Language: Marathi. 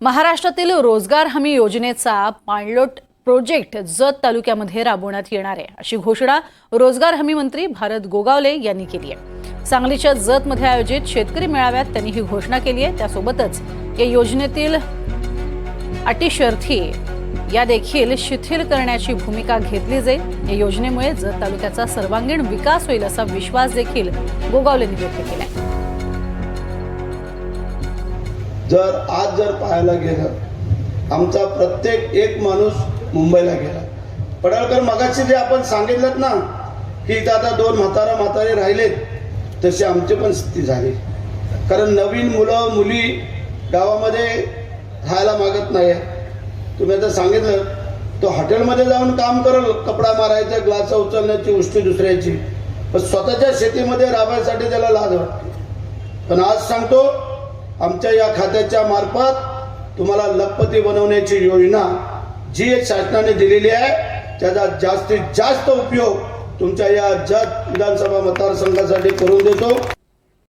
महाराष्ट्रातील रोजगार हमी योजनेचा पाणलोट प्रोजेक्ट जत तालुक्यामध्ये राबवण्यात येणार आहे अशी घोषणा रोजगार हमी मंत्री भारत गोगावले यांनी केली आहे। सांगलीच्या जतमध्ये आयोजित शेतकरी मेळाव्यात त्यांनी ही घोषणा केली आहे। त्यासोबतच या योजनेतील अटी शर्थी या देखील शिथिल करण्याची भूमिका घेतली जाईल। या योजनेमुळे जत तालुक्याचा सर्वांगीण विकास होईल असा विश्वास देखील गोगावलेंनी व्यक्त केला आहे। जर पाहायला गेलं आमचा प्रत्येक एक माणूस मुंबईला गेला। पडळकर मगाशी जे आपण सांगितलं ना की आता दोन म्हातारे राहिलेत तशी आमची पण स्थिती झाली। कारण नवीन मुलं मुली गावामध्ये राहायला मागत नाही। तुम्ही आता सांगितलं तो हॉटेलमध्ये जाऊन काम करल, कपडा मारायचा, ग्लास उचलण्याची, उष्टी दुसऱ्याची, पण स्वतःच्या शेतीमध्ये राबायसाठी त्याला लाज वाटते। पण आज सांगतो आमच्या या खात्याच्या मार्फत तुम्हाला लखपती बनवण्याची योजना जी शासनाने दिलेली आहे त्याचा जास्तीत जास्त उपयोग तुमच्या या जत विधानसभा मतदारसंघासाठी करून देतो।